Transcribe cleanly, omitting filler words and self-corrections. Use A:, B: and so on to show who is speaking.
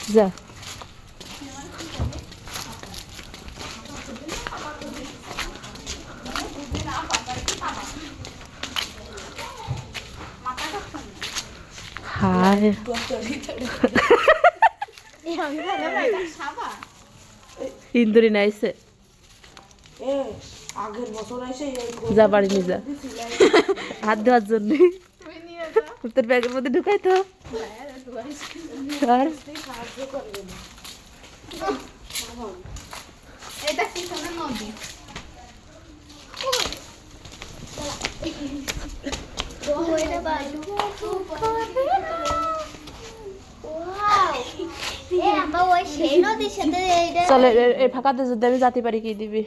A: যা হায় ইন্দুরি নাইছে
B: আগের বছর এসে
A: যা বাড়ি নিয়ে যা হাত ধোয়ার জন্য তোর ব্যাগের মধ্যে ঢুকাই তো আর
C: এটা কি সোনা নদী ওইটা বালু ওয়াও এ আম্মা ওই সেই নদীর সাথে এইটা
A: চলে এই ফাঁকাতে যদি আমি জাতি পারি কি দিবি